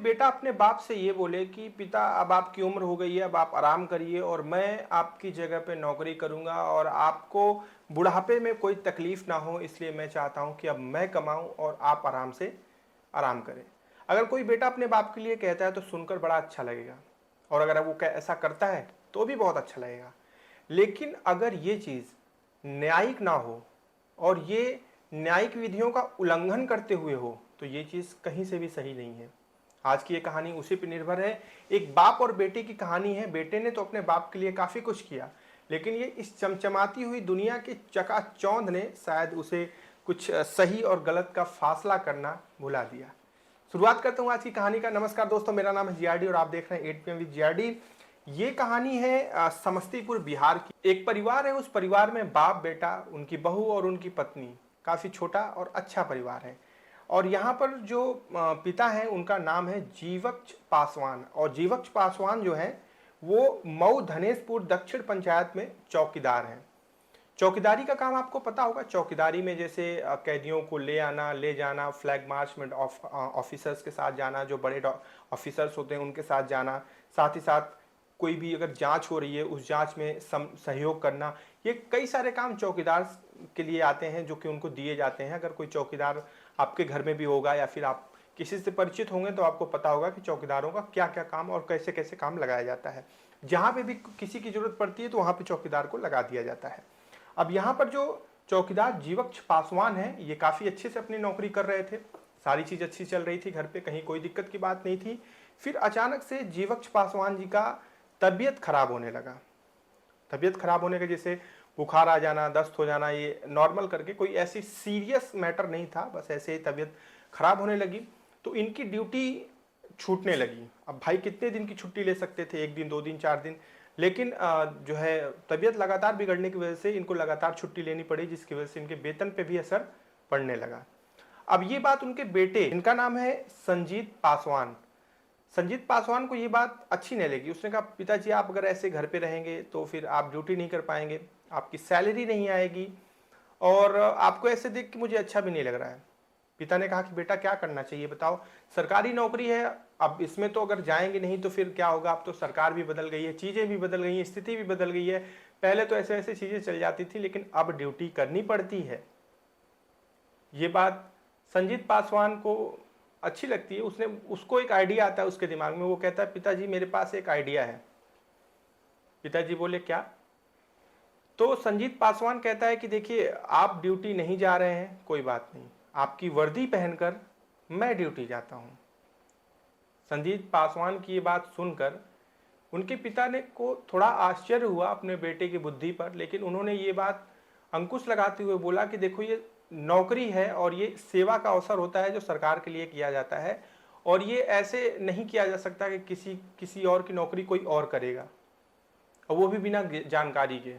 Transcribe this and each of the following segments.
बेटा अपने बाप से ये बोले कि पिता अब आपकी उम्र हो गई है, अब आप आराम करिए और मैं आपकी जगह पे नौकरी करूँगा और आपको बुढ़ापे में कोई तकलीफ़ ना हो, इसलिए मैं चाहता हूँ कि अब मैं कमाऊँ और आप आराम से आराम करें। अगर कोई बेटा अपने बाप के लिए कहता है तो सुनकर बड़ा अच्छा लगेगा और अगर वो ऐसा करता है तो भी बहुत अच्छा लगेगा। लेकिन अगर ये चीज़ न्यायिक ना हो और ये न्यायिक विधियों का उल्लंघन करते हुए हो तो ये चीज़ कहीं से भी सही नहीं है। आज की ये कहानी उसी पर निर्भर है। एक बाप और बेटे की कहानी है। बेटे ने तो अपने बाप के लिए काफ़ी कुछ किया, लेकिन ये इस चमचमाती हुई दुनिया के चकाचौंध ने शायद उसे कुछ सही और गलत का फासला करना भुला दिया। शुरुआत करता हूँ आज की कहानी का। नमस्कार दोस्तों, मेरा नाम है जीआरडी और आप देख रहे हैं 8 PM विद जीआरडी। ये कहानी है समस्तीपुर बिहार की। एक परिवार है, उस परिवार में बाप बेटा, उनकी बहू और उनकी पत्नी। काफ़ी छोटा और अच्छा परिवार है। और यहाँ पर जो पिता हैं उनका नाम है जीवक्ष पासवान, और जीवक्ष पासवान जो है वो मऊ धनेशपुर दक्षिण पंचायत में चौकीदार हैं। चौकीदारी का काम आपको पता होगा। चौकीदारी में जैसे कैदियों को ले आना, ले जाना, फ्लैग मार्च में ऑफिसर्स के साथ जाना, जो बड़े ऑफिसर्स होते हैं उनके साथ जाना, साथ ही साथ कोई भी अगर जांच हो रही है उस जांच में सहयोग करना। ये कई सारे काम चौकीदार के लिए आते हैं जो कि उनको दिए जाते हैं। अगर कोई चौकीदार आपके घर में भी होगा या फिर आप किसी से परिचित होंगे तो आपको पता होगा कि चौकीदारों का क्या क्या काम और कैसे कैसे काम लगाया जाता है। जहाँ पे भी किसी की जरूरत पड़ती है तो वहाँ पे चौकीदार को लगा दिया जाता है। अब यहाँ पर जो चौकीदार जीवक्ष पासवान है ये काफ़ी अच्छे से अपनी नौकरी कर रहे थे। सारी चीज़ अच्छी चल रही थी घर पे, कहीं कोई दिक्कत की बात नहीं थी। फिर अचानक से जीवक्ष पासवान जी का तबीयत खराब होने लगा। तबीयत खराब होने के जैसे बुखार आ जाना, दस्त हो जाना, ये नॉर्मल करके, कोई ऐसी सीरियस मैटर नहीं था, बस ऐसे ही तबीयत खराब होने लगी तो इनकी ड्यूटी छूटने लगी। अब भाई कितने दिन की छुट्टी ले सकते थे, 1 दिन 2 दिन 4 दिन, लेकिन जो है तबीयत लगातार बिगड़ने की वजह से इनको लगातार छुट्टी लेनी पड़ी, जिसकी वजह से इनके वेतन पे भी असर पड़ने लगा। अब ये बात उनके बेटे, इनका नाम है संजीत पासवान। संजीत पासवान को ये बात अच्छी नहीं लगी। उसने कहा पिताजी आप अगर ऐसे घर पे रहेंगे तो फिर आप ड्यूटी नहीं कर पाएंगे, आपकी सैलरी नहीं आएगी और आपको ऐसे देख के मुझे अच्छा भी नहीं लग रहा है। पिता ने कहा कि बेटा क्या करना चाहिए बताओ, सरकारी नौकरी है, अब इसमें तो अगर जाएंगे नहीं तो फिर क्या होगा। अब तो सरकार भी बदल गई है, चीज़ें भी बदल गई हैं, स्थिति भी बदल गई है। पहले तो ऐसे ऐसे चीज़ें चल जाती थी लेकिन अब ड्यूटी करनी पड़ती है। ये बात संजीत पासवान को अच्छी लगती है। उसको एक आइडिया आता है उसके दिमाग में। वो कहता है पिताजी मेरे पास एक आइडिया है। पिताजी बोले क्या? तो संजीत पासवान कहता है कि देखिए आप ड्यूटी नहीं जा रहे हैं, कोई बात नहीं, आपकी वर्दी पहनकर मैं ड्यूटी जाता हूं। संजीत पासवान की ये बात सुनकर उनके पिता ने को थोड़ा आश्चर्य हुआ अपने बेटे की बुद्धि पर, लेकिन उन्होंने ये बात अंकुश लगाते हुए बोला कि देखो ये नौकरी है और ये सेवा का अवसर होता है जो सरकार के लिए किया जाता है, और ये ऐसे नहीं किया जा सकता कि किसी और की नौकरी कोई और करेगा, और वो भी बिना जानकारी के।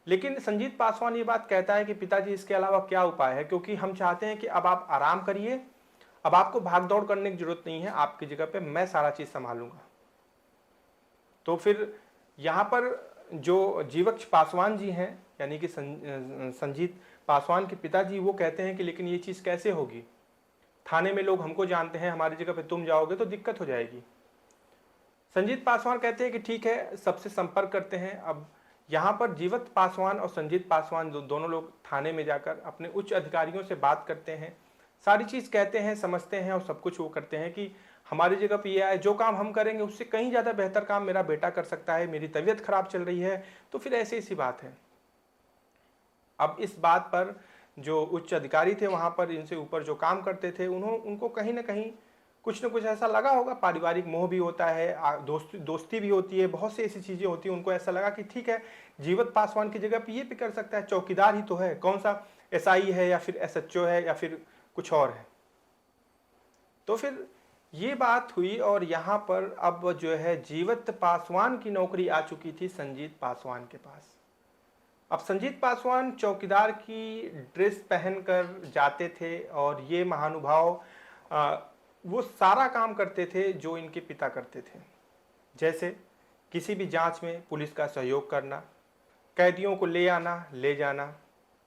लेकिन संजीत पासवान ये बात कहता है कि पिताजी इसके अलावा क्या उपाय है, क्योंकि हम चाहते हैं कि अब आप आराम करिए, अब आपको भाग दौड़ करने की जरूरत नहीं है, आपकी जगह पे मैं सारा चीज संभालूंगा। तो फिर यहाँ पर जो जीवक्ष पासवान जी हैं, यानी कि संजीत पासवान के पिताजी, वो कहते हैं कि लेकिन ये चीज़ कैसे होगी, थाने में लोग हमको जानते हैं, हमारी जगह पे तुम जाओगे तो दिक्कत हो जाएगी। संजीत पासवान कहते हैं कि ठीक है, सबसे संपर्क करते हैं। अब यहाँ पर जीवत पासवान और संजीत पासवान दोनों लोग थाने में जाकर अपने उच्च अधिकारियों से बात करते हैं, सारी चीज़ कहते हैं, समझते हैं और सब कुछ वो करते हैं कि हमारी जगह पे ये आए, जो काम हम करेंगे उससे कहीं ज़्यादा बेहतर काम मेरा बेटा कर सकता है, मेरी तबीयत खराब चल रही है, तो फिर ऐसी ऐसी बात है। अब इस बात पर जो उच्च अधिकारी थे वहाँ पर, इनसे ऊपर जो काम करते थे, उनको कहीं ना कहीं कुछ ना कुछ ऐसा लगा होगा। पारिवारिक मोह भी होता है, दोस्ती भी होती है, बहुत सी ऐसी चीज़ें होती हैं। उनको ऐसा लगा कि ठीक है, जीवत पासवान की जगह पे ये भी कर सकता है, चौकीदार ही तो है, कौन सा एसआई है या फिर एसएचओ है या फिर कुछ और है। तो फिर ये बात हुई और यहाँ पर अब जो है जीवत पासवान की नौकरी आ चुकी थी संजीत पासवान के पास। अब संजीत पासवान चौकीदार की ड्रेस पहनकर जाते थे और ये महानुभाव वो सारा काम करते थे जो इनके पिता करते थे। जैसे किसी भी जांच में पुलिस का सहयोग करना, कैदियों को ले आना ले जाना,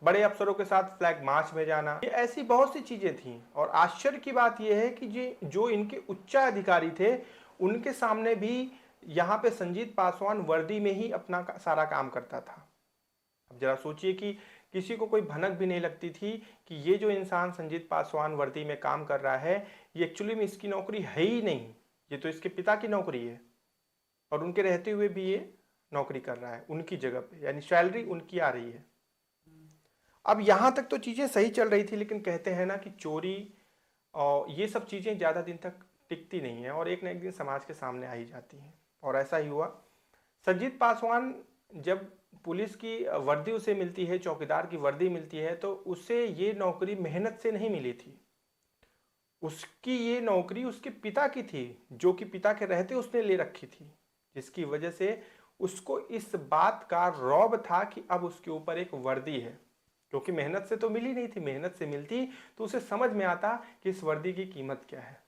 बड़े अफसरों के साथ फ्लैग मार्च में जाना, ये ऐसी बहुत सी चीजें थी। और आश्चर्य की बात यह है कि जो इनके उच्चाधिकारी थे उनके सामने भी यहाँ पे संजीत पासवान वर्दी में ही अपना सारा काम करता था। अब जरा सोचिए कि किसी को कोई भनक भी नहीं लगती थी कि ये जो इंसान संजीत पासवान वर्दी में काम कर रहा है ये एक्चुअली में इसकी नौकरी है ही नहीं, ये तो इसके पिता की नौकरी है और उनके रहते हुए भी ये नौकरी कर रहा है उनकी जगह पे, यानी सैलरी उनकी आ रही है। अब यहाँ तक तो चीज़ें सही चल रही थी, लेकिन कहते हैं ना कि चोरी और ये सब चीज़ें ज़्यादा दिन तक टिकती नहीं है और एक ना एक दिन समाज के सामने आ ही जाती हैं। और ऐसा ही हुआ। संजीत पासवान जब पुलिस की वर्दी उसे मिलती है, चौकीदार की वर्दी मिलती है, तो उसे ये नौकरी मेहनत से नहीं मिली थी। उसकी ये नौकरी उसके पिता की थी, जो कि पिता के रहते उसने ले रखी थी, जिसकी वजह से उसको इस बात का रौब था कि अब उसके ऊपर एक वर्दी है, क्योंकि मेहनत से तो मिली नहीं थी। मेहनत से मिलती तो उसे समझ में आता कि इस वर्दी की कीमत क्या है।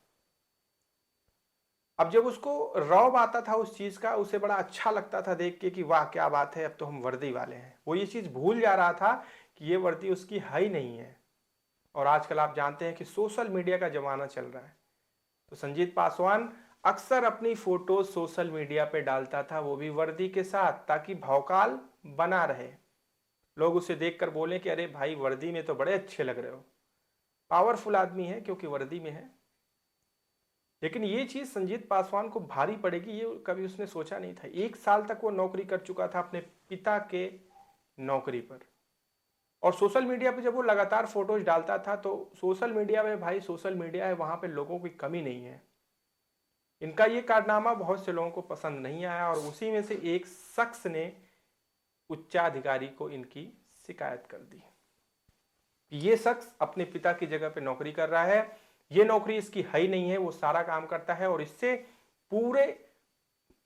अब जब उसको रौब आता था उस चीज का, उसे बड़ा अच्छा लगता था देख के कि वाह क्या बात है, अब तो हम वर्दी वाले हैं। वो ये चीज भूल जा रहा था कि ये वर्दी उसकी है ही नहीं है। और आजकल आप जानते हैं कि सोशल मीडिया का जमाना चल रहा है, तो संजीत पासवान अक्सर अपनी फोटो सोशल मीडिया पे डालता था, वो भी वर्दी के साथ, ताकि भौकाल बना रहे, लोग उसे देखकर बोलें कि अरे भाई वर्दी में तो बड़े अच्छे लग रहे हो, पावरफुल आदमी है क्योंकि वर्दी में है। लेकिन ये चीज संजीत पासवान को भारी पड़ेगी ये कभी उसने सोचा नहीं था। 1 साल तक वो नौकरी कर चुका था अपने पिता के नौकरी पर, और सोशल मीडिया पे जब वो लगातार फोटोज डालता था, तो सोशल मीडिया में भाई सोशल मीडिया है, वहां पे लोगों की कमी नहीं है। इनका ये कारनामा बहुत से लोगों को पसंद नहीं आया और उसी में से एक शख्स ने उच्चाधिकारी को इनकी शिकायत कर दी। ये शख्स अपने पिता की जगह पे नौकरी कर रहा है, ये नौकरी इसकी है ही नहीं है, वो सारा काम करता है और इससे पूरे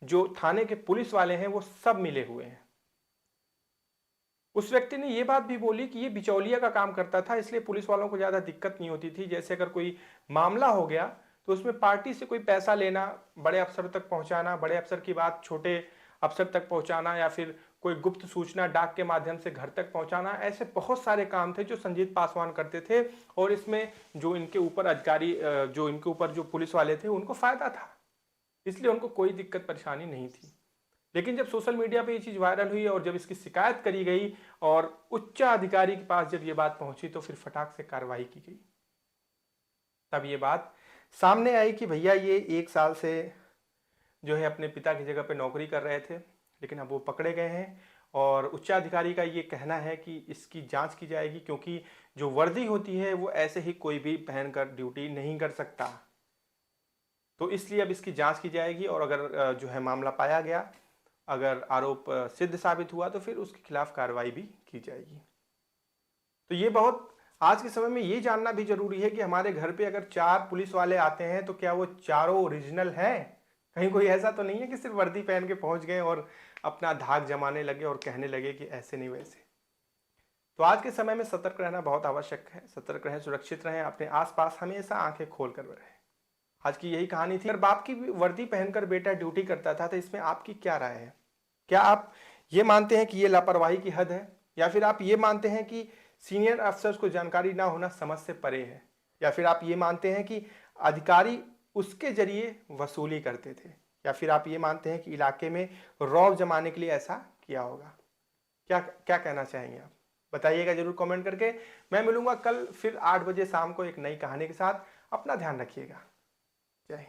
जो थाने के पुलिस वाले हैं वो सब मिले हुए हैं। उस व्यक्ति ने ये बात भी बोली कि ये बिचौलिया का काम करता था, इसलिए पुलिस वालों को ज्यादा दिक्कत नहीं होती थी। जैसे अगर कोई मामला हो गया तो उसमें पार्टी से कोई पैसा लेना, बड़े अफसर तक पहुंचाना, बड़े अफसर की बात छोटे अफसर तक पहुंचाना, या फिर कोई गुप्त सूचना डाक के माध्यम से घर तक पहुंचाना, ऐसे बहुत सारे काम थे जो संजीत पासवान करते थे। और इसमें जो इनके ऊपर अधिकारी, जो इनके ऊपर जो पुलिस वाले थे, उनको फायदा था, इसलिए उनको कोई दिक्कत परेशानी नहीं थी। लेकिन जब सोशल मीडिया पे ये चीज वायरल हुई और जब इसकी शिकायत करी गई और उच्च अधिकारी के पास जब ये बात पहुंची, तो फिर फटाक से कार्रवाई की गई। तब ये बात सामने आई कि भैया ये 1 साल से जो है अपने पिता की जगह पे नौकरी कर रहे थे, लेकिन अब वो पकड़े गए हैं और उच्चाधिकारी का ये कहना है कि इसकी जांच की जाएगी, क्योंकि जो वर्दी होती है वो ऐसे ही कोई भी पहनकर ड्यूटी नहीं कर सकता। तो इसलिए अब इसकी जांच की जाएगी और अगर जो है मामला पाया गया, अगर आरोप सिद्ध साबित हुआ, तो फिर उसके खिलाफ कार्रवाई भी की जाएगी। तो ये बहुत आज के समय में ये जानना भी जरूरी है कि हमारे घर पे अगर 4 पुलिस वाले आते हैं तो क्या वो चारों ओरिजिनल हैं? कहीं कोई ऐसा तो नहीं है कि सिर्फ वर्दी पहन के पहुंच गए और अपना धाक जमाने लगे और कहने लगे कि ऐसे नहीं वैसे। तो आज के समय में सतर्क रहना बहुत आवश्यक है। सतर्क रहें, सुरक्षित रहें, अपने आसपास हमेशा आंखें खोल कर रहें। आज की यही कहानी थी। अगर बाप की वर्दी पहनकर बेटा ड्यूटी करता था तो इसमें आपकी क्या राय है? क्या आप ये मानते हैं कि ये लापरवाही की हद है, या फिर आप ये मानते हैं कि सीनियर अफसर्स को जानकारी ना होना समझ से परे है, या फिर आप ये मानते हैं कि अधिकारी उसके जरिए वसूली करते थे, या फिर आप ये मानते हैं कि इलाके में रौब जमाने के लिए ऐसा किया होगा? क्या क्या कहना चाहेंगे आप? बताइएगा जरूर कमेंट करके। मैं मिलूंगा कल फिर 8 बजे शाम को एक नई कहानी के साथ। अपना ध्यान रखिएगा। जय हिंद।